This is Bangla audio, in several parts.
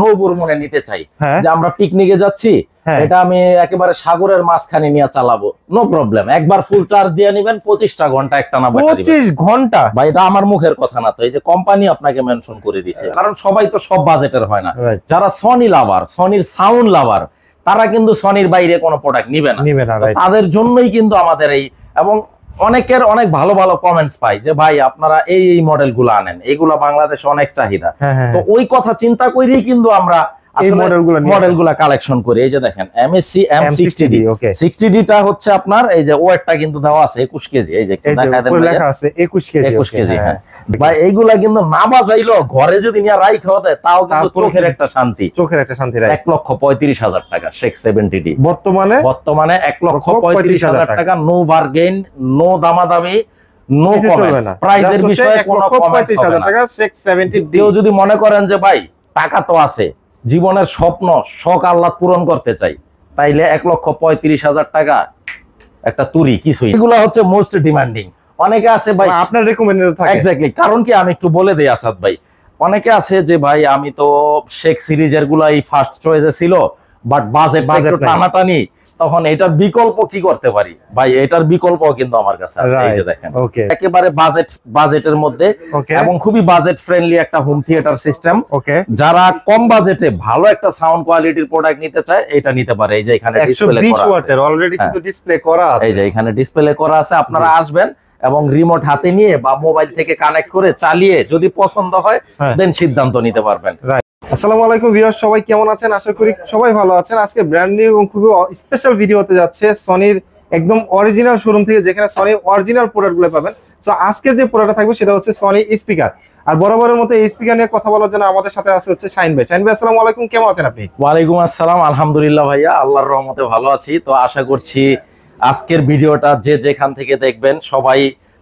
নৌবর মনে নিতে চাই যে আমরা পিকনিকে যাচ্ছি, এটা আমি একেবারে সাগরের মাঝখানে নিয়ে চালাবো, নো প্রবলেম। একবার ফুল চার্জ দিয়ে নিবেন, 25টা ঘন্টা একটা না 25 ঘন্টা। ভাই এটা আমার মুখের কথা না, তো এই যে কোম্পানি আপনাকে মেনশন করে দিছে, কারণ সবাই তো সব বাজেটের হয় না। যারা সনি লাভার, সনির সাউন্ড লাভার, তারা কিন্তু সনির বাইরে কোনো প্রোডাক্ট নিবে না, তাদের জন্যই কিন্তু আমাদের এই। এবং অনেকের অনেক ভালো ভালো কমেন্টস পাই যে ভাই আপনারা এই মডেলগুলো আনেন, এইগুলা বাংলাদেশে অনেক চাহিদা। তো ওই কথা চিন্তা করেই কিন্তু আমরা মডেলগুলা কালেকশন করি। এই যে দেখেন MSC M60D, 60D টা হচ্ছে আপনার এই যে ওয়েটটা কিন্তু দেওয়া আছে 21 কেজি, এই যে লেখা আছে 21 কেজি। হ্যাঁ ভাই এইগুলা কিন্তু না বাজাইলো ঘরে যদি নিয়ে রাইখা দেয় তাও কিন্তু চোখের একটা শান্তি, 1,35,000 টাকা শেখ 70D বর্তমানে 1,35,000 টাকা। নো বার্গেন, নো দামাদামি, নো কমেন্টস। প্রাইসের বিষয়ে কোনো কমেন্টস হবে না। শেখ 70D কেউ যদি মনে করেন যে ভাই টাকা তো আছে, জীবনের স্বপ্ন শখ আহ্লাদ পূরণ করতে চাই, তাইলে 1,35,000 টাকা একটা তুরি কিছুই। এগুলা হচ্ছে মোস্ট ডিমান্ডিং। অনেকে আছে ভাই আপনার রেকমেন্ডেড থাকে, এক্স্যাক্টলি। কারণ কি আমি একটু বলে দেই আসাদ ভাই, অনেকে আছে যে ভাই আমি তো শেখ সিরিজের গুলাই ফার্স্ট চয়েসে ছিল, বাট বাজেট টানাটানি, তখন এটার বিকল্প কি করতে পারি? ভাই এটার বিকল্প কিন্তু আমার কাছে আছে। এই যে দেখেন একেবারে বাজেটের মধ্যে এবং খুবই বাজেট ফ্রেন্ডলি একটা হোম থিয়েটার সিস্টেম। যারা কম বাজেটে ভালো একটা সাউন্ড কোয়ালিটির প্রোডাক্ট নিতে চায়, এটা নিতে পারে। এই যে এখানে ডিসপ্লে করা আছে, 120 ওয়াটের অলরেডি কিন্তু ডিসপ্লে করা আছে। এই যে এখানে ডিসপ্লে করা আছে, আপনারা আসবেন এবং রিমোট হাতে নিয়ে বা মোবাইল থেকে কানেক্ট করে চালিয়ে যদি পছন্দ হয় দেন সিদ্ধান্ত নিতে পারবেন। আসসালামু আলাইকুম ভিউয়ার্স, সবাই কেমন আছেন? আশা করি সবাই ভালো আছেন। আজকে ব্র্যান্ড নিউ এবং খুবই স্পেশাল ভিডিও হতে যাচ্ছে সনির একদম অরিজিনাল শোরুম থেকে, যেখানে সনির অরিজিনাল প্রোডাক্টগুলো পাবেন। সো আজকের যে প্রোডাক্টটা থাকবে সেটা হচ্ছে সনি স্পিকার। আর বরাবরের মতো এই স্পিকার নিয়ে কথা বলার জন্য আমাদের সাথে আছে হচ্ছে শাহিন ভাই। শাহিন ভাই আসসালামু আলাইকুম, কেমন আছেন আপনি? ওয়ালাইকুম আসসালাম, আলহামদুলিল্লাহ ভাইয়া, আল্লাহর রহমতে ভালো আছি। তো আশা করছি আজকের ভিডিওটা যে যেখান থেকে দেখবেন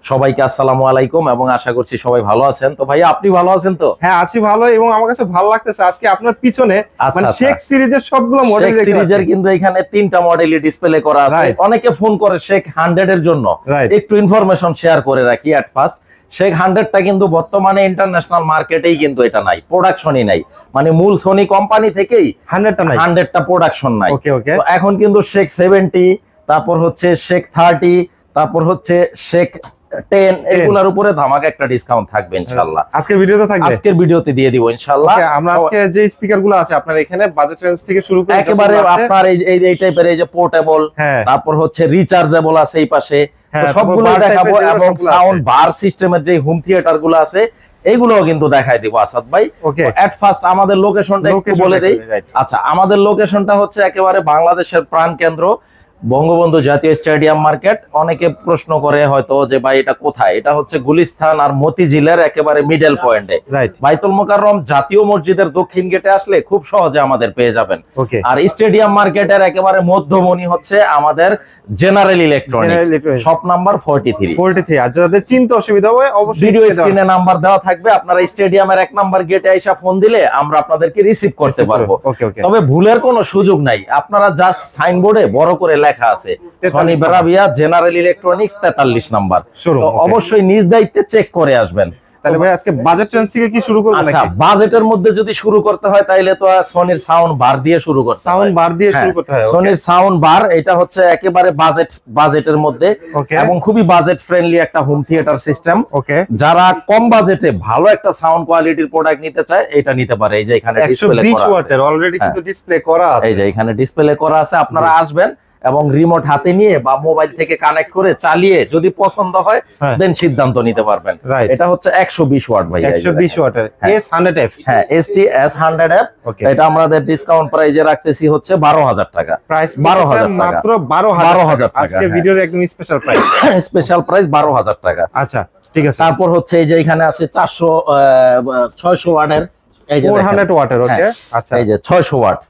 সবাইকে আসসালামু আলাইকুম, এবং আশা করছি সবাই ভালো আছেন। তো ভাইয়া আপনি ভালো আছেন তো? হ্যাঁ আছি ভালো, এবং আমার কাছে ভালো লাগতেছে আজকে আপনার পিছনে মানে শেখ সিরিজের সবগুলো মডেল, শেখ সিরিজের কিন্তু এখানে 3টা মডেলই ডিসপ্লে করা আছে। অনেকে ফোন করে শেখ 100 এর জন্য, একটু ইনফরমেশন শেয়ার করে রাখি এট ফার্স্ট। শেখ 100টা কিন্তু বর্তমানে ইন্টারন্যাশনাল মার্কেটেই কিন্তু এটা নাই, প্রোডাকশনই নাই, মানে মূল সোনি কোম্পানি থেকেই 100টা প্রোডাকশন নাই। তো এখন কিন্তু শেখ 70, তারপর হচ্ছে শেখ 30, তারপর হচ্ছে শেখ 10, এগুলোর উপরে ধামাকা একটা ডিসকাউন্ট থাকবে ইনশাআল্লাহ। আজকের ভিডিওতে দিয়ে দিব ইনশাআল্লাহ। আমরা আজকে যে স্পিকারগুলো আছে আপনার এখানে বাজেট রেঞ্জ থেকে শুরু করে একেবারে আপনার এই টাইপের, এই যে পোর্টেবল, তারপর হচ্ছে রিচার্জেবল আছে এই পাশে, সবগুলো দেখাবো। এবং সাউন্ড বার সিস্টেমের যে হোম থিয়েটার গুলো আছে এইগুলোও কিন্তু দেখাই দিব আসাদ ভাই। এট ফার্স্ট আমাদের লোকেশনটা একটু বলে দেই। আচ্ছা, আমাদের লোকেশনটা হচ্ছে একেবারে বাংলাদেশের প্রাণ কেন্দ্র, বঙ্গবন্ধু জাতীয় স্টেডিয়াম মার্কেট। অনেকে প্রশ্ন করে হয়তো যে ভাই এটা কোথায়? এটা হচ্ছে গুলিস্তান আর মতিঝিলের একেবারে মিডল পয়েন্টে, বাইতুল মোকাররম জাতীয় মসজিদের দক্ষিণ গেটে আসলে খুব সহজে আমাদের পেয়ে যাবেন। আর স্টেডিয়াম মার্কেটের একেবারে মধ্যমণি হচ্ছে আমাদের জেনারেল ইলেকট্রনিক্স, শপ নাম্বার 43। আর যাদের চিন্তা অসুবিধা হবে অবশ্যই ভিডিও স্ক্রিনে নাম্বার দেওয়া থাকবে। আপনারা স্টেডিয়ামের 1 নাম্বার গেটে আইসা ফোন দিলে আমরা আপনাদেরকে রিসিভ করতে পারবো। তবে ভুলের কোনো সুযোগ নাই, আপনারা জাস্ট সাইনবোর্ডে বড় করে লেখা আছে সনি বেরাবিয়া জেনারেল ইলেকট্রনিক্স 43 নাম্বার। তো অবশ্যই নিজ দায়িত্বে চেক করে আসবেন। তাহলে ভাই আজকে বাজেট রেঞ্জ থেকে কি শুরু করব? আচ্ছা, বাজেটের মধ্যে যদি শুরু করতে হয় তাহলে তো সনির সাউন্ড বার দিয়ে শুরু করতে হয়। সাউন্ড বার দিয়ে শুরু করতে হয়। সনির সাউন্ড বার, এটা হচ্ছে একেবারে বাজেটের মধ্যে এবং খুবই বাজেট ফ্রেন্ডলি একটা হোম থিয়েটার সিস্টেম। যারা কম বাজেটে ভালো একটা সাউন্ড কোয়ালিটির প্রোডাক্ট নিতে চায়, এটা নিতে পারে। এই যে এখানে ডিসপ্লে করা আছে, 120 ওয়াটের অলরেডি কিন্তু ডিসপ্লে করা আছে। এই যে এখানে ডিসপ্লে করা আছে, আপনারা আসবেন এবং রিমোট হাতে নিয়ে বা মোবাইল থেকে কানেক্ট করে চালিয়ে যদি পছন্দ হয় দেন সিদ্ধান্ত নিতে পারবেন। এটা হচ্ছে 120 ওয়াট ভাই, 120 ওয়াটের S100F। হ্যাঁ, ST S100F। এটা আমাদের ডিসকাউন্ট প্রাইসে রাখতেছি হচ্ছে 12,000 টাকা। প্রাইস 12,000 মাত্র 12,000 টাকা। আজকে ভিডিওর একদম স্পেশাল প্রাইস, স্পেশাল প্রাইস 12,000 টাকা। আচ্ছা ঠিক আছে। তারপর হচ্ছে এই যে এখানে আছে 600 ওয়াটের, এই যে 400 ওয়াটের। ওকে আচ্ছা, এই যে 600 ওয়াট,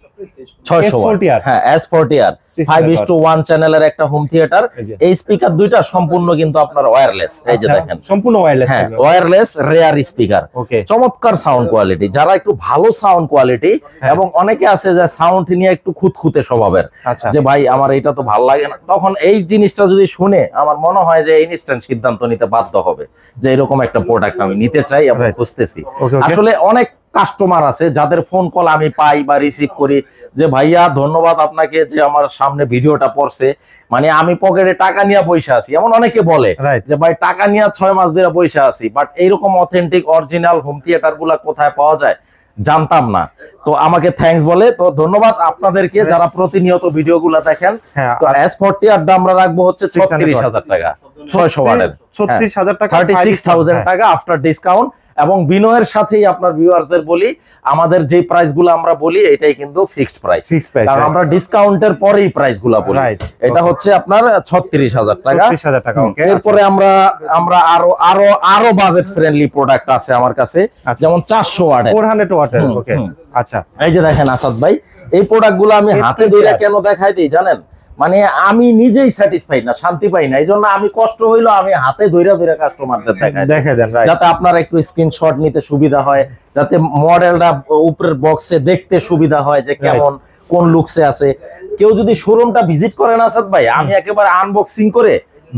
600 ওয়াট। হ্যাঁ, S40R 5:1 চ্যানেলের একটা হোম থিয়েটার। এই স্পিকার দুইটা সম্পূর্ণ কিন্তু আপনার ওয়্যারলেস। এই যে দেখেন সম্পূর্ণ ওয়্যারলেস, হ্যাঁ ওয়্যারলেস রেয়ার স্পিকার। চমৎকার সাউন্ড কোয়ালিটি। যারা একটু ভালো সাউন্ড কোয়ালিটি, এবং অনেকে আছে যে সাউন্ড নিয়ে একটু খুঁতখুঁতে স্বভাবের, যে ভাই আমার এটা তো ভালো লাগে না, তখন এই জিনিসটা যদি শুনে আমার মনে হয় যে ইনস্ট্যান্ট সিদ্ধান্ত নিতে বাধ্য হবে যে এরকম একটা প্রোডাক্ট আমি নিতে চাই এবং খুঁজতেছি। আসলে অনেক কাস্টমার আছে যাদের ফোন কল আমি পাই বা রিসিভ করি যে ভাইয়া ধন্যবাদ আপনাকে যে আমার সামনে ভিডিওটা পড়ছে, মানে আমি পকেটে টাকা নিয়ে পয়সা আছি, এমন অনেকে বলে যে ভাই টাকা নিয়ে 6 মাস ধরে পয়সা আছি, বাট এইরকম অথেন্টিক অরিজিনাল হোম থিয়েটার গুলা কোথায় পাওয়া যায় জানতাম না, তো আমাকে থ্যাঙ্কস বলে। তো ধন্যবাদ আপনাদেরকে যারা প্রতিনিয়ত ভিডিও গুলা দেখেন। তো S40 আড্ডা আমরা রাখবো হচ্ছে 36,000 টাকা, 600 ওয়াটের 36,000 টাকা, 36,000 টাকা আফটার ডিসকাউন্ট। এবং বিনয়ের সাথেই আপনার ভিউয়ারদের বলি আমাদের যে প্রাইস গুলো আমরা বলি এটাই কিন্তু ফিক্সড প্রাইস, কারণ আমরা ডিসকাউন্টের পরেই প্রাইস গুলা বলি। এটা হচ্ছে আপনার 36,000 টাকা। এরপরে আমরা আরো বাজেট ফ্রেন্ডলি প্রোডাক্ট আছে আমার কাছে, যেমন 400 ওয়াটের 400 ওয়াটের। ওকে আচ্ছা, এই যে দেখেন আসাদ ভাই, এই প্রোডাক্ট গুলো আমি হাতে ধরে কেন দেখাই দিই জানেন, মানে আমি নিজেই স্যাটিসফাইড না, শান্তি পাই না, এই জন্য আমি কষ্ট হইলো আমি হাতে ধরে কাস্টমারদের দেখাই দেন, যাতে আপনারা একটু স্ক্রিনশট নিতে সুবিধা হয়, যাতে মডেলটা উপরের বক্সে দেখতে সুবিধা হয় যে কেমন কোন লুকসে আছে। কেউ যদি শোরুমটা ভিজিট করেন আসাদ ভাই, আমি একেবারে আনবক্সিং করে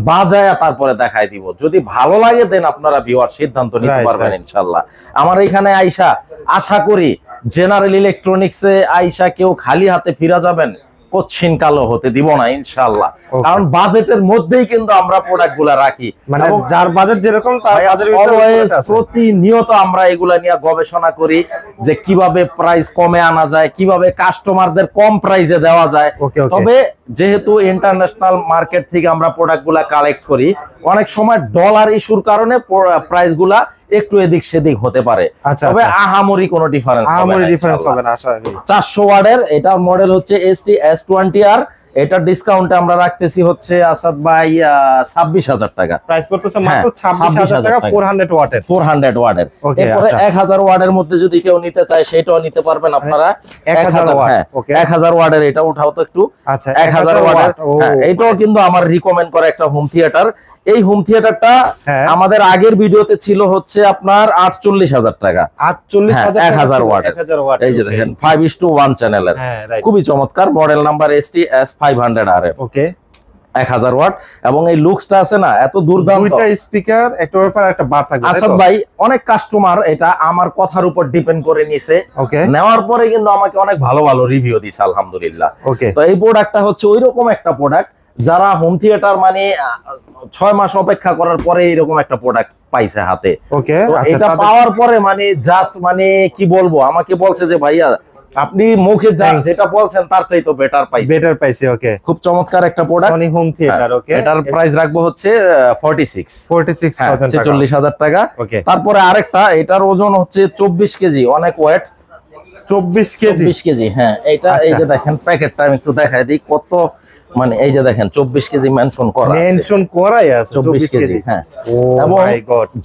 বাজায়া তারপরে দেখাই দিব, যদি ভালো লাগে দেন আপনারা ভিউয়ার সিদ্ধান্ত নিতে পারবেন ইনশাআল্লাহ। আমার এখানে আইসা আশা করি জেনারেল ইলেকট্রনিক্সে আইসা কেউ খালি হাতে ফিরা যাবেন কচ্ছিন কালো হতে দিব না ইনশাআল্লাহ, কারণ বাজেটের মধ্যেই কিন্তু আমরা প্রোডাক্ট গুলা রাখি, মানে যার বাজেট যেরকম তার বাজেটের ভিতরে আছে। প্রতিনিয়ত আমরা এগুলা নিয়ে গবেষণা করি যে কিভাবে প্রাইস কমে আনা যায়, কিভাবে কাস্টমারদের কম প্রাইসে দেওয়া যায়। তবে যেহেতু ইন্টারন্যাশনাল মার্কেট থেকে আমরা প্রোডাক্ট গুলা কালেক্ট করি, অনেক সময় ডলার ইস্যুর কারণে প্রাইস গুলা একটু এদিক সেদিক হতে পারে, তবে আহামরি কোনো ডিফারেন্স হবে না। 400 ওয়াটের এটা মডেল হচ্ছে ST S20R, এটা ডিসকাউন্টে আমরা রাখতেছি হচ্ছে আসাদ ভাই 26,000 টাকা, প্রাইস পড়তেছে মাত্র 26,000 টাকা 400 ওয়াটের। এরপরে 1000 ওয়াটের মধ্যে যদি কেউ নিতে চায় সেটাও নিতে পারবেন আপনারা। 1000 ওয়াটের এটা উঠাও তো একটু। আচ্ছা 1000 ওয়াটের, এটাও কিন্তু আমার রিকমেন্ড করা একটা হোম থিয়েটার। এই হোম থিয়েটারটা আমাদের আগের ভিডিওতে ছিল হচ্ছে আপনার 48,000 টাকা, 1000 ওয়াট। এই যে দেখেন 5:1 চ্যানেলের, খুবই চমৎকার, মডেল নাম্বার ST S500R। ওকে 1000 ওয়াট, এবং এই লুকসটা আছে না এত দুর্দান্ত, দুইটা স্পিকার, একটা ওয়েফার, একটা বার থাকবে। আসাদ ভাই অনেক কাস্টমার এটা আমার কথার উপর ডিপেন্ড করে নিছে, নেওয়ার পরে কিন্তু আমাকে অনেক ভালো ভালো রিভিউ দিছে আলহামদুলিল্লাহ। তো এই প্রোডাক্টটা হচ্ছে ওইরকম একটা প্রোডাক্ট যারা হোম থিয়েটার মানে 6 মাস অপেক্ষা করার পরে এরকম একটা প্রোডাক্ট পাইছে হাতে। এটা পাওয়ার পরে মানে জাস্ট মানে কি বলবো, আমাকে বলছে যে ভাইয়া আপনি মুখে যেটা বলছেন তার চাইতো বেটার পাইছে। ওকে, খুব চমৎকার একটা প্রোডাক্ট সনি হোম থিয়েটার। ওকে, এটার প্রাইস রাখবো হচ্ছে 46,000 টাকা। তারপরে আরেকটা, এটার ওজন হচ্ছে 24 কেজি, অনেক ওয়েট, 24 কেজি। হ্যাঁ, এটা এই যে দেখেন প্যাকেটটা আমি একটু দেখাই দিই কত, মানে এই যে দেখেন 24 কেজি মেনশন করাই আছে 24 কেজি। হ্যাঁ, এবং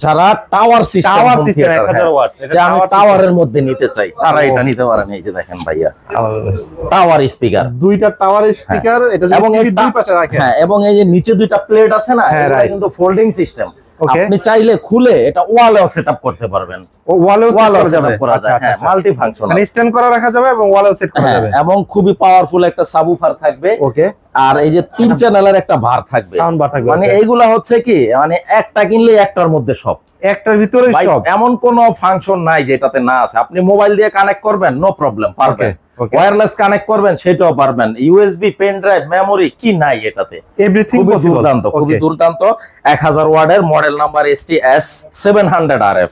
যারা টাওয়ার সিস্টেম 1000 ওয়াট, যে আমি টাওয়ারের মধ্যে নিতে চাই তারা এটা নিতে পারেন। এই যে দেখেন ভাইয়া টাওয়ার স্পিকার, দুইটা টাওয়ার স্পিকার, এটা যদি দুই পাশে রাখেন। হ্যাঁ, এবং এই যে নিচে দুইটা প্লেট আছে না, এটা কিন্তু ফোল্ডিং সিস্টেম, আপনি চাইলে খুলে এটা ওয়ালেও সেটআপ করতে পারবেন। ওয়ালেও সেটআপ করা যাবে, মাল্টি ফাংশনাল, মানে স্ট্যান্ড করা রাখা যাবে এবং ওয়ালেও সেট করা যাবে, এবং খুবই পাওয়ারফুল একটা সাবউফার থাকবে। ওকে, আর এই যে 3 চ্যানেলের একটা বার থাকবে, সাউন্ড বার থাকবে, মানে এইগুলা হচ্ছে কি মানে একটা কিনলে একটার মধ্যে সব, একটার ভিতরেই সব, এমন কোনো ফাংশন নাই যেটাতে না আছে। আপনি মোবাইল দিয়ে কানেক্ট করবেন, নো প্রবলেম, পারবেন। ওয়্যারলেস কানেক্ট করবেন, সেটাও পারবেন। ইউএসবি, পেন ড্রাইভ, মেমোরি কি নাই এটাতে, এভরিথিং দুর্দান্ত, খুবই দুর্দান্ত। 1000 ওয়াটের, মডেল নাম্বার ST S700RF।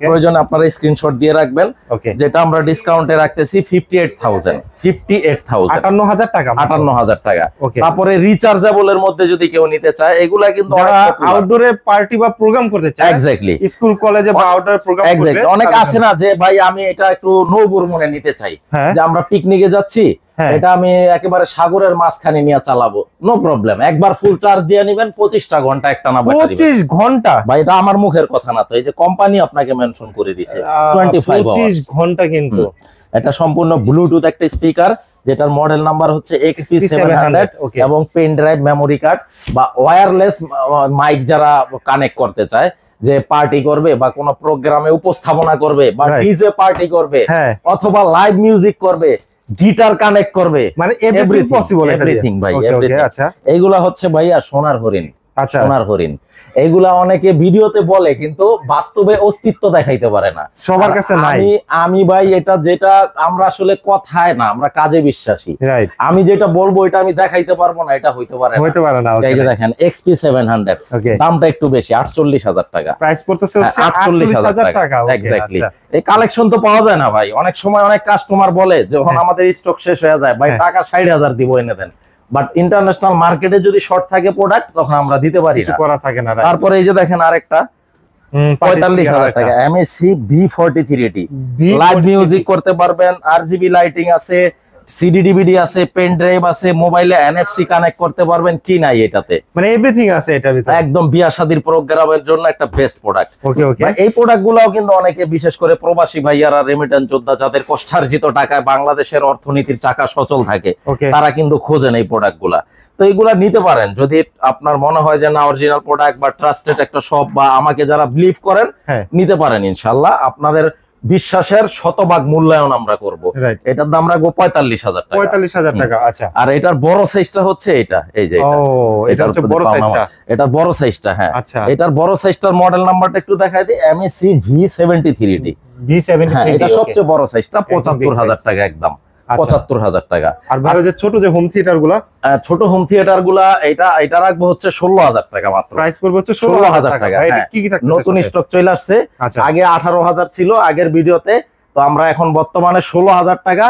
প্রয়োজনে আপনারা স্ক্রিনশট দিয়ে রাখবেন, যেটা আমরা ডিসকাউন্টে রাখতেছি 58,000 58,000 টাকা। তারপরে রিচার্জেবল এর মধ্যে যদি কেউ নিতে চায়, এগুলা কিন্তু আউটডোরে পার্টি বা প্রোগ্রাম করতে চায়, এক্স্যাক্টলি স্কুল কলেজে বা আউটডোর প্রোগ্রাম করবে, অনেক আছে না যে ভাই আমি এটা একটু নৌবর মনে নিতে চাই, যে আমরা পিকনিকে যাচ্ছি, এটা আমি একেবারে সাগরের মাঝখানে নিয়ে চালাবো, নো প্রবলেম, একবার ফুল চার্জ দিয়ে নেবেন, 25টা ঘন্টা একটা না 25 ঘন্টা। ভাই এটা আমার মুখের কথা না, তো এই যে কোম্পানি আপনাকে মেনশন করে দিয়েছে 25 ঘন্টা। কিন্তু এটা সম্পূর্ণ ব্লুটুথ একটা স্পিকার, যেটার মডেল নাম্বার হচ্ছে XP700, এবং পেন ড্রাইভ, মেমোরি কার্ড বা ওয়্যারলেস মাইক যারা কানেক্ট করতে চায়, যে পার্টি করবে বা কোনো প্রোগ্রামে উপস্থাপনা করবে বা ডিজে পার্টি করবে অথবা লাইভ মিউজিক করবে, গিটার কানেক্ট করবে, মানে এভরিথিং পসিবল, এভরিথিং ভাই, এভরিথিং। আচ্ছা, এইগুলা হচ্ছে ভাইয়া সোনার হরিণ, আচ্ছা, সোনার হরিণ। এইগুলা অনেকে ভিডিওতে বলে কিন্তু বাস্তবে অস্তিত্ব দেখাইতে পারে না, সবার কাছে নাই। আমি ভাই এটা যেটা আমরা আসলে কথায় না, আমরা কাজে বিশ্বাসী। আমি যেটা বলবো এটা আমি দেখাইতে পারবো না, এটা হইতে পারে না। এই যে দেখেন XP 700, দামটা একটু বেশি, 48,000 টাকা প্রাইস পড়তেছে, হচ্ছে 48,000 টাকা। এক্স্যাক্টলি। এই কালেকশন তো পাওয়া যায় না ভাই, অনেক সময় অনেক কাস্টমার বলে যখন আমাদের স্টক শেষ হয়ে যায়, ভাই টাকা 60,000 দিব, এনে দেন। বাট ইন্টারন্যাশনাল মার্কেটে যদি শর্ট থাকে প্রোডাক্ট, তখন আমরা দিতে পারি না, করা থাকে না। তারপরে এই যে দেখেন আরেকটা 45,000 টাকা MSC B43D, লাইভ মিউজিক করতে পারবেন, RGB লাইটিং আছে, সিডি ডিভিডি আছে, পেন ড্রাইভ আছে, মোবাইলে NFC কানেক্ট করতে পারবেন। কি নাই এটাতে, মানে এভরিথিং আছে এটার ভিতরে, একদম বিয়া শাদীর প্রোগ্রামের জন্য একটা বেস্ট প্রোডাক্ট। ওকে ওকে। এই প্রোডাক্টগুলোও কিন্তু অনেকে, বিশেষ করে প্রবাসী ভাইয়ারা, রেমিটেন্স যোদ্ধা, যাদের কষ্টার্জিত টাকায় বাংলাদেশের অর্থনীতির চাকা সচল থাকে, তারা কিন্তু খোঁজেন এই প্রোডাক্টগুলা। তো এইগুলা নিতে পারেন যদি আপনার মনে হয় যে না অরিজিনাল প্রোডাক্ট বা ট্রাস্টেড একটা শপ, বা আমাকে যারা বিলিভ করেন, নিতে পারেন। ইনশাআল্লাহ আপনাদের বিশ্বাসের শতভাগ মূল্যায়ন আমরা করব। এটার দাম রাখবো 45,000 টাকা। 45,000 টাকা। আচ্ছা, আর এটার বড় সাইজটা হচ্ছে এটা, এই যে এটা হচ্ছে বড় সাইজটা, এটার বড় সাইজটা। হ্যাঁ, এটার বড় সাইজটার মডেল নাম্বারটা একটু দেখাই দিই, MSC V73D। এটা সবচেয়ে বড় সাইজটা, 75,000 টাকা একদম, 75,000 টাকা। আর ভাই যে ছোট যে হোম থিয়েটার গুলা, ছোট হোম থিয়েটার গুলা, এটা রাখবো হচ্ছে 16,000 টাকা মাত্র। প্রাইস পড়বে হচ্ছে 16,000 টাকা। নতুন স্টক চলে আসছে, আগে 18,000 ছিল আগের ভিডিওতে, তো আমরা এখন বর্তমানে 16,000 টাকা।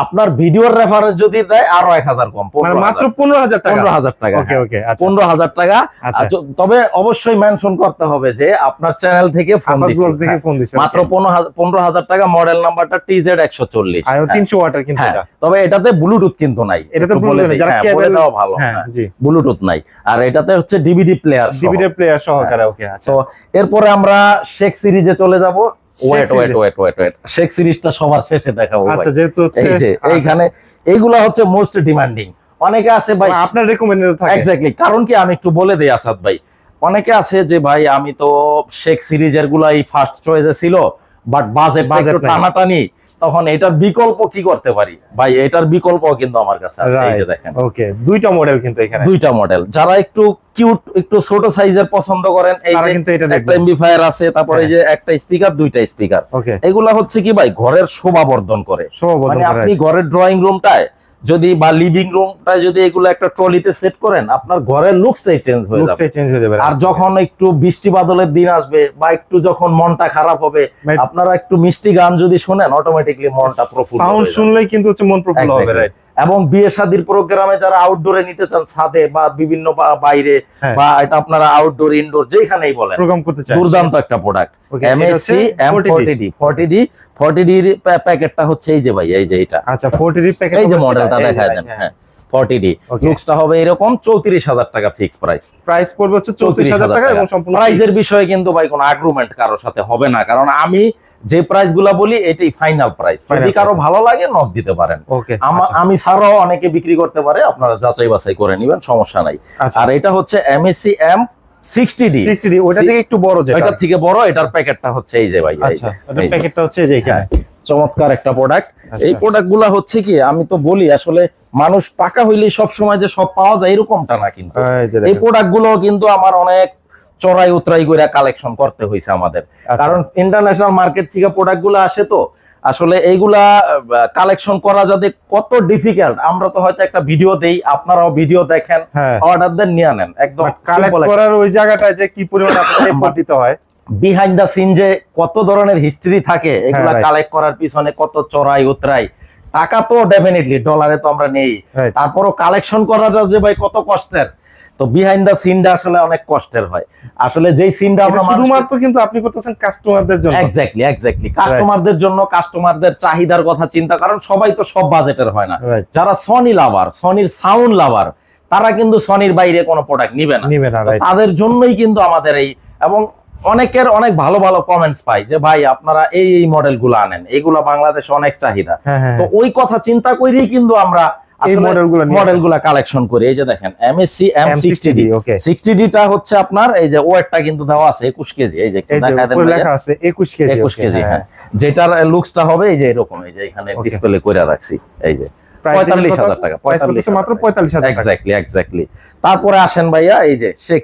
আপনার ভিডিওর রেফারেন্স যদি দেয় আরো 1,000 কম, মাত্র 15,000 টাকা। 15,000 টাকা। ওকে ওকে, 15,000 টাকা। তবে অবশ্যই মেনশন করতে হবে যে আপনার চ্যানেল থেকে ফোন দিচ্ছে, মাত্র 15,000 টাকা। মডেল নাম্বারটা TZ140, আর 300 ওয়াটের কিন্তু এটা। তবে এটাতে ব্লুটুথ কিন্তু নাই, এটাতে ব্লুটুথ নেই, যারা কেবল দাও ভালো, জি ব্লুটুথ নাই। আর এটাতে হচ্ছে ডিভিডি প্লেয়ার সহকারে। ওকে, আচ্ছা। তো এরপরে আমরা শেখ সিরিজে চলে যাব। ওয়েট শেখ সিরিজটা সবার শেষে দেখাবো। আচ্ছা, যেহেতু এই যে এইখানে এইগুলা হচ্ছে মোস্ট ডিমান্ডিং। অনেকে আছে ভাই আপনার রেকমেন্ডেড থাকে। এক্স্যাক্টলি, কারণ কি আমি একটু বলে দেই আসাদ ভাই, অনেকে আছে যে ভাই আমি তো শেখ সিরিজের গুলাই ফার্স্ট চয়েসে ছিল, বাট বাজেট একটু টানাটানি, তখন এটার বিকল্প কি করতে পারি? ভাই এটার বিকল্প কিন্তু আমার কাছে আছে। এই যে দেখেন, ওকে, দুইটা মডেল কিন্তু এখানে, দুইটা মডেল। যারা একটু কিউট, একটু ছোট সাইজের পছন্দ করেন, এই যে কিন্তু এটা একটা এমপ্লিফায়ার আছে, তারপরে এই যে একটা স্পিকার, দুইটা স্পিকার। এগুলা হচ্ছে কি ভাই ঘরের শোভা বর্ধন করে। মানে আপনি ঘরের ড্রয়িং রুমটায় যদি বা লিভিং রুমটায় যদি এগুলো একটা ট্রলিতে সেট করেন, আপনার ঘরের লুকসটাই চেঞ্জ হয়ে যাবে। আর যখন একটু বৃষ্টি বাদলের দিন আসবে, বা একটু যখন মনটা খারাপ হবে, আপনারা একটু মিষ্টি গান যদি শোনেন, অটোমেটিকলি মনটা প্রফুল্ল, সাউন্ড শুনলেই কিন্তু হচ্ছে মন প্রফুল্ল হবে। রাইট। এবং বিয়ে শাদীর প্রোগ্রামে যারা আউটডোরে নিতে চান, ছাদে বা বিভিন্ন বাইরে, বা এটা আপনারা আউটডোর ইনডোর যেখানেই বলেন প্রোগ্রাম করতে চান, দুর্দান্ত একটা প্রোডাক্ট। MSC M40D এর প্যাকেটটা হচ্ছে এই যে ভাই, এই যে এটা। আচ্ছা, 40D প্যাকেট, এই যে মডেলটা দেখায় দেন। হ্যাঁ, 40D লুকসটা হবে এরকম। 34,000 টাকা ফিক্স প্রাইস পড়বে হচ্ছে 34,000 টাকা। এবং সম্পূর্ণ প্রাইসের বিষয়ে কিন্তু ভাই কোনো আর্গুমেন্ট কারোর সাথে হবে না, কারণ আমি যে প্রাইস গুলা বলি এটাই ফাইনাল প্রাইস। যদি কারো ভালো লাগে নক দিতে পারেন। আমি ছাড়াও অনেকে বিক্রি করতে পারে, আপনারা যাচাই বাছাই করে নেবেন, সমস্যা নাই। আর এটা হচ্ছে MSC M60D, ওটা থেকে একটু বড়, যেটা এটার থেকে বড়। এটার প্যাকেটটা হচ্ছে এই যে ভাই, আচ্ছা, এটার প্যাকেটটা হচ্ছে এই যে এখানে। চমৎকার একটা প্রোডাক্ট। এই প্রোডাক্ট গুলা হচ্ছে কি, আমি তো বলি আসলে মানুষ টাকা হইলেই সব সময় যে সব পাওয়া যায় এরকমটা না, কিন্তু এই প্রোডাক্ট গুলো কিন্তু আমার অনেক চড়াই উতরাই করে কালেকশন করতে হয়েছে আমাদের। কারণ ইন্টারন্যাশনাল মার্কেট থেকে প্রোডাক্ট গুলো আসে, তো আসলে এইগুলা কালেকশন করা যাতে কত ডিফিকাল্ট। আমরা তো হয়তো একটা ভিডিও দেই, আপনারাও ভিডিও দেখেন, অর্ডার দেন, নিয়ে নেন। একদম কালেক্ট করার ওই জায়গাটায় যে কি পরিমাণ আপনাদের এফোর্ট দিতে হয়, বিহাইন্ড দা সিন যে কত ধরনের হিস্ট্রি থাকে, এগুলা কালেক্ট করার পিছনে কত চড়াই উতরাই। টাকা তো ডেফিনেটলি ডলারে তো আমরা নেই, তারপরও কালেকশন করাটা যে ভাই কত কষ্টের। তো বিহাইন্ড দা সিনটা আসলে অনেক কষ্টের হয়। আসলে যেই সিনটা আমরা শুধুমাত্র কিন্তু আপনি করতেছেন কাস্টমারদের জন্য। এক্স্যাক্টলি কাস্টমারদের জন্য, কাস্টমারদের চাহিদার কথা চিন্তা, কারণ সবাই তো সব বাজেটের হয় না। যারা সনি লাভার, সনির সাউন্ড লাভার, তারা কিন্তু সনির বাইরে কোনো প্রোডাক্ট নিবে না। তাদের জন্যই কিন্তু আমাদের এই, এবং অনেকের অনেক ভালো ভালো কমেন্টস পাই যে ভাই আপনারা এই মডেল গুলো আনেন, এইগুলা বাংলাদেশে অনেক চাহিদা। তো ওই কথা চিন্তা করেই কিন্তু আমরা মডেলগুলা কালেকশন করি। এই যে দেখেন MSC M60D, 60D টা হচ্ছে আপনার এই যে ওয়েটটা কিন্তু দেওয়া আছে 21 কেজি। এই যে লেখা আছে 21 কেজি। 21 কেজি, হ্যাঁ। যেটার লুকসটা হবে এই যে এরকম, এই যে এখানে ডিসপ্লে করে রাখছি, এই যে 45,000 টাকা, প্রাইস করতেছে মাত্র 45,000 টাকা। এক্স্যাক্টলি। তারপরে আসেন ভাইয়া এই যে শেখ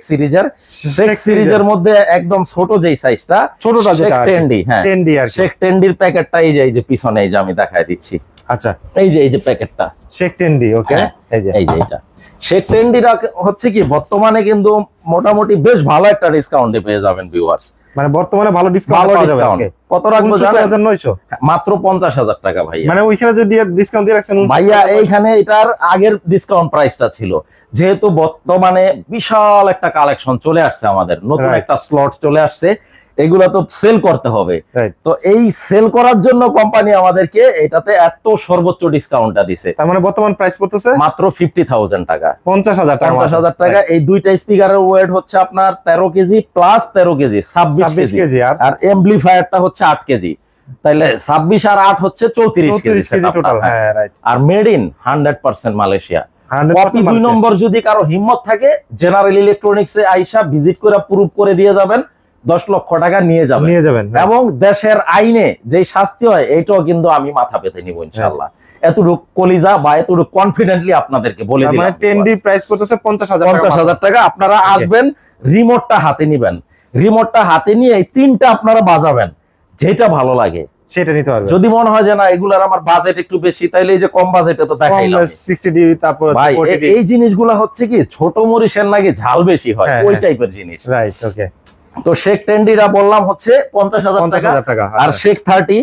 সিরিজের মধ্যে একদম ছোট যেই সাইজটা, ছোটটা যেটা 10D, হ্যাঁ 10D আর কি। শেখ 10Dর প্যাকেটটা এই যে পিছনে এই যে আমি দেখায় দিচ্ছি। আচ্ছা, এই যে প্যাকেটটা শেখ 10D, ওকে। এই যে এটা শেখ 10Dটা হচ্ছে কি বর্তমানে কিন্তু মোটামুটি বেশ ভালো একটা ডিসকাউন্টে পেয়ে যাবেন ভিউয়ার্স। মানে বর্তমানে ভালো ডিসকাউন্ট পাওয়া যাবে। ওকে, কত রাখবো জানেন? 69,900 মাত্র 50,000 টাকা ভাইয়া। মানে ওইখানে যে ডিসকাউন্ট দিয়ে রাখছেন ভাইয়া, এইখানে এটার আগের ডিসকাউন্ট প্রাইসটা ছিল, যেহেতু বর্তমানে বিশাল একটা কালেকশন চলে আসছে, আমাদের নতুন একটা স্লট চলে আসছে, এগুলা তো সেল করতে হবে। তো এই সেল করার জন্য কোম্পানি আমাদেরকে এটাতে এত সর্বোচ্চ ডিসকাউন্টটা দিছে। তার মানে বর্তমান প্রাইস পড়তেছে মাত্র 50,000 টাকা, 50,000 টাকা। 50,000 টাকা। এই দুইটা স্পিকারের ওয়েট হচ্ছে আপনার 13 কেজি প্লাস 13 কেজি 26 কেজি, আর এমপ্লিফায়ারটা হচ্ছে 8 কেজি। তাইলে 26 আর 8 হচ্ছে 34 কেজি টোটাল। হ্যাঁ, রাইট। আর made in 100% Malaysia. 100% copy 2 number যদি কারো হিম্মত থাকে, জেনারেল ইলেকট্রনিক্সে আইসা ভিজিট করে প্রুফ করে দিয়ে যাবেন, 10 লক্ষ টাকা নিয়ে যাবেন। এবং দেশের আইনে যে শাস্তি হয় এটাও কিন্তু আমি মাথা পেতে নিব ইনশাআল্লাহ। এতটুকু কলিজা বা এতটুকু কনফিডেন্টলি আপনাদেরকে বলে দিলাম। মানে 10D প্রাইস পড়তেছে 50,000 টাকা। আপনারা আসবেন, রিমোটটা হাতে নিবেন, রিমোটটা হাতে নিয়ে এই তিনটা আপনারা বাজাবেন, যেটা ভালো লাগে সেটা নিতে পারবেন। যদি মনে হয় যে না এগুলার আমার বাজেট একটু বেশি, তাইলে এই যে কম বাজেটে তো দেখাইলাম 60D, তারপর ভাই এই জিনিসগুলা হচ্ছে কি ছোট মরিচের নাকি ঝাল বেশি হয়, ওই টাইপের জিনিস। রাইট, ওকে। তো শেখ 10Dটা বললাম হচ্ছে 50,000 টাকা। আর শেখ 30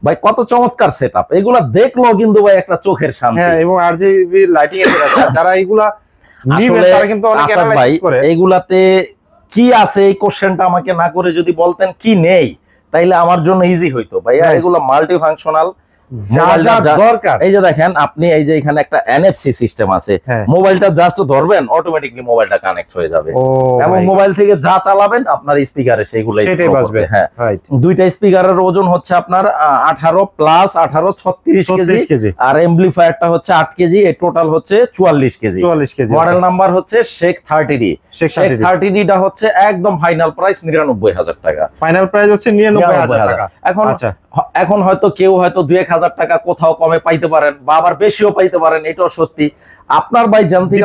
ভাই কত চমৎকার সেটআপ, এগুলা দেখলো কিন্তু ভাই একটা চোখের শান্তি। হ্যাঁ, এবং আরজিবি লাইটিং এর আছে, যারা এগুলা নিবে তারা কিন্তু অনেক অ্যানালাইসিস করে। এগুলাতে কি আছে এই কোশ্চেনটা আমাকে না করে যদি বলতেন কি নেই, তাইলে আমার জন্য ইজি হইতো ভাইয়া। এগুলো মাল্টি ফাংশনাল, দরকার। এই যে দেখেন আপনি, এই যে এখানে একটা এনএফসি সিস্টেম আছে, মোবাইলটা জাস্ট ধরবেন, অটোমেটিকলি মোবাইলটা কানেক্ট হয়ে যাবে, এবং মোবাইল থেকে যা চালাবেন আপনার স্পিকারে সেগুলাই বাজবে। হ্যাঁ, দুইটা স্পিকারের ওজন হচ্ছে আপনার 18 প্লাস 18 36 কেজি, আর এমপ্লিফায়ারটা হচ্ছে 8 কেজি, এই টোটাল হচ্ছে 44 কেজি। মডেল নাম্বার হচ্ছে শেখ 30D। শেখ 30Dটা হচ্ছে একদম ফাইনাল প্রাইস 99,000 টাকা। ফাইনাল প্রাইস হচ্ছে 99,000 টাকা। এখন হয়তো কেউ হয়তো 2-1,000 টাকা কোথাও কমে পাইতে পারেন, বা আবার বেশিও পাইতে পারেন, এটাও সত্যি। আপনার ভাই জান থেকে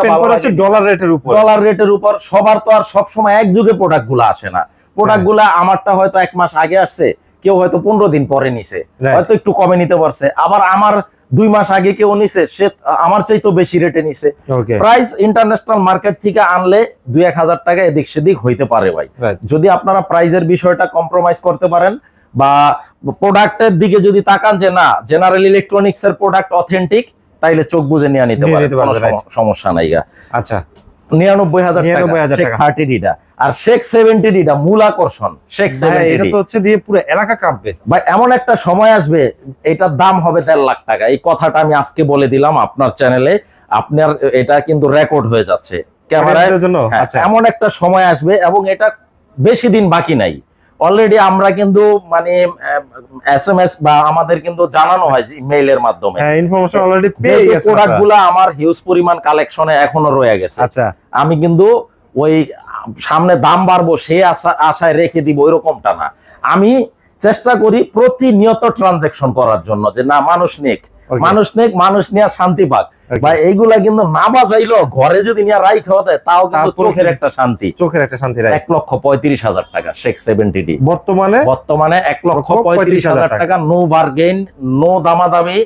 ডলার রেটের উপর সবার তো আর সবসময় এক যুগে প্রোডাক্ট গুলা আসে না। প্রোডাক্ট গুলা আমারটা হয়তো 1 মাস আগে আসছে, কেউ হয়তো 15 দিন পরে নিছে, হয়তো একটু কমে নিতে পারছে। আবার আমার 2 মাস আগে কেউ নিছে, সে আমার চাইতো বেশি রেটে নিছে। প্রাইস ইন্টারন্যাশনাল মার্কেট থেকে আনলে 2-1,000 টাকা এদিক সেদিক হইতে পারে ভাই। যদি আপনারা প্রাইজের বিষয়টা কম্প্রোমাইজ করতে পারেন, বা প্রোডাক্টের দিকে যদি তাকান যে না জেনারেল ইলেকট্রনিক্স এর প্রোডাক্ট অথেন্টিক, তাইলে চোখ বুঝে নিয়ে নিতে পারেন, কোনো সমস্যা নাই। আচ্ছা, 99,000 টাকা 30Dটা। আর শেখ 70Dটা মূল আকর্ষণ। শেখ 70D এটা তো হচ্ছে দিয়ে পুরো এলাকা কাঁপবে ভাই। এমন একটা সময় আসবে এটার দাম হবে 1.5 লাখ টাকা। এই কথাটা আমি আজকে বলে দিলাম আপনার চ্যানেলে, আপনার এটা কিন্তু রেকর্ড হয়ে যাচ্ছে ক্যামেরার জন্য। এমন একটা সময় আসবে, এবং এটা বেশি দিন বাকি নাই। অলরেডি আমরা কিন্তু মানে SMS বা আমাদের কিন্তু জানানো হয় মেইলের মাধ্যমে, ইনফরমেশন অলরেডি পেয়ে গেছে। প্রোডাক্টগুলো আমার হিউজ পরিমাণ কালেকশনে এখনো রয়ে গেছে। আচ্ছা, আমি কিন্তু ওই সামনে দাম বাড়বো সেই আশায় রেখে দিব এরকমটা না। আমি চেষ্টা করি প্রতিনিয়ত ট্রানজাকশন করার জন্য, যে না মানুষ নেক, মানুষ নিয়ে শান্তি পাক। ভাই এইগুলা কিন্তু না বাজাইলো ঘরে যদি নিয়ে রাই খাওয়া দেয়, তাও কিন্তু চোখের একটা শান্তি। 1,35,000 টাকা শেখ 70D বর্তমানে 1,35,000 টাকা। নো বার্গেইন, নো দামাদামি,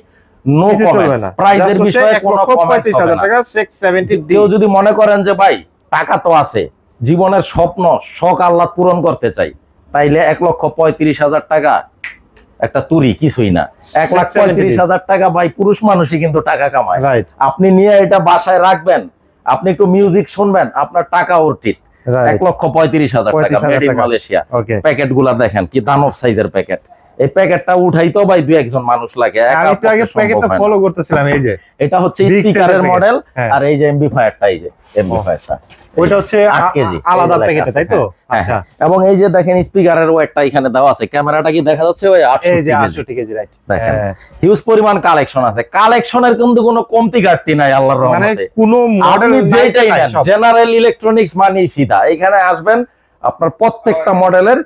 নো কমেন্টস। প্রাইজের বিষয়ে কোনো কমেন্টস হবে না। শেখ 70D কেউ যদি মনে করেন যে ভাই টাকা তো আছে, জীবনের স্বপ্ন শখ আহ্লাদ পূরণ করতে চাই, তাইলে 1,35,000 টাকা একটা তুরি কিছুই না। 1,35,000 টাকা ভাই পুরুষ মানুষই কিন্তু টাকা কামায়। আপনি নিয়ে এটা বাসায় রাখবেন, আপনি একটু মিউজিক শুনবেন, আপনার টাকা অর্থিত। 1,35,000 টাকা মেড ইন মালয়েশিয়া। প্যাকেট গুলা দেখেন কি দানব সাইজের প্যাকেট। এই প্যাকেটটা উঠাইতো ভাই 2-1 জন মানুষ লাগে। আমি একটু আগে প্যাকেটটা ফলো করতেছিলাম, এই যে এটা হচ্ছে স্পিকারের মডেল, আর এই যে এমপ্লিফায়ারটা, এই যে এমপ্লিফায়ারটা ওইটা হচ্ছে 8 কেজি আলাদা প্যাকেটে, তাই তো? আচ্ছা, এবং এই যে দেখেন স্পিকারের ওয়েটটা এখানে দেওয়া আছে, ক্যামেরাটা কি দেখা যাচ্ছে ওই 68 কেজি, রাইট? দেখেন হিউজ পরিমাণ কালেকশন আছে। কালেকশনের কিন্তু কোনো কমতি ঘাটতি নাই আল্লাহর রহমতে। মানে কোনো মডেল যেটাই নেন, জেনারেল ইলেকট্রনিক্স মানে ফিদা। এখানে আসবেন, আপনার প্রত্যেকটা মডেলের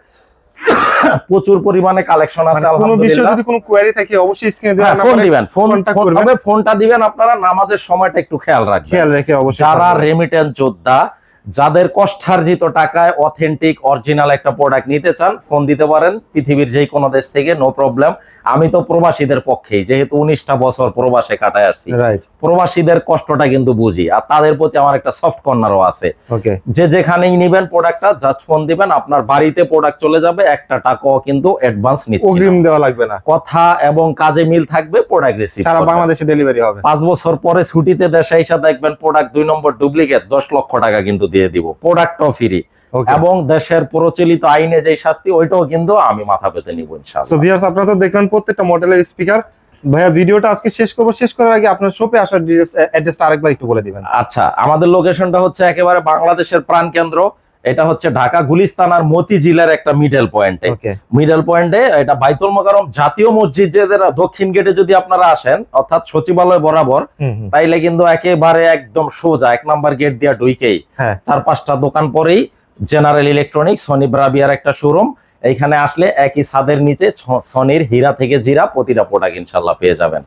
প্রচুর পরিমাণে কালেকশন আছে কোনো বিষয়ে যদি কোনো কোয়েরি থাকে অবশ্যই স্ক্রিনে দেওয়া ফোন দিবেন, ফোনটা দিবেন আপনারা, নামাজের সময়টা একটু খেয়াল রাখবেন, খেয়াল রেখে অবশ্যই। যারা রেমিটেন্স যোদ্ধা, যাদের কষ্টার্জিত টাকায় অথেন্টিক অরিজিনাল একটা প্রোডাক্ট নিতে চান, ফোন দিতে পারেন পৃথিবীর যে কোনো দেশ থেকে, নো প্রবলেম। আমি তো প্রবাসীদের পক্ষেই, যেহেতু 19টা বছর প্রবাসে কাটায় আসছি, প্রবাসীদের কষ্টটা কিন্তু বুঝি, আর তাদের প্রতি আমার একটা সফট কর্নারও আছে। যে যেখানেই নিবেন প্রোডাক্টটা, জাস্ট ফোন দিবেন, আপনার বাড়িতে প্রোডাক্ট চলে যাবে, একটা টাকাও কিন্তু অ্যাডভান্স নিচ্ছে, অগ্রিম দেওয়া লাগবে না, কথা এবং কাজে মিল থাকবে, প্রোডাক্ট রিসিভ সারা বাংলাদেশে ডেলিভারি হবে। 5 বছর পরে ছুটিতে দেশে এসে দেখবেন প্রোডাক্ট 2 নম্বর ডুপ্লিকেট, 10 লক্ষ টাকা কিন্তু দিয়ে দিব, প্রোডাক্টও ফ্রি, এবং দেশের প্রচলিত আইনে যে শাস্তি ওইটাও কিন্তু আমি মাথা পেতে নিব ইনশাআল্লাহ। সো ভিউয়ার্স, আপনারা তো দেখলেন প্রত্যেকটা মডেলের স্পিকার। ভাইয়া ভিডিওটা আজকে শেষ করব, শেষ করার আগে আপনার শপে আসার অ্যাড্রেসটা আরেকবার একটু বলে দিবেন। আচ্ছা, আমাদের লোকেশনটা হচ্ছে একেবারে বাংলাদেশের প্রাণকেন্দ্র, এটা হচ্ছে ঢাকা গুলিস্তান আর মতিঝিলের একটা মিডল পয়েন্টে, এটা বাইতুল মোকাররম জাতীয় মসজিদের দক্ষিণ গেটে যদি আপনারা আসেন, অর্থাৎ সচিবালয় বরাবর, তাইলে কিন্তু একেবারে একদম সোজা 1 নাম্বার গেট দিয়ে ঢুকেই 4-5টা দোকান পরেই জেনারেল ইলেকট্রনিক্স, সনি ব্রাভিয়ার একটা শোরুম। এইখানে আসলে একই ছাদের নিচে সনির হীরা থেকে জিরা প্রতিটা প্রোডাক্ট ইনশাআল্লাহ পেয়ে যাবেন।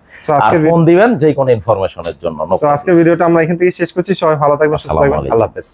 আর ফোন দিবেন যে কোনো ইনফরমেশনের জন্য। আজকের ভিডিওটা আমরা এখান থেকে শেষ করছি। সবাই ভালো থাকবেন, সুস্থ থাকবেন, আল্লাহ হাফেজ।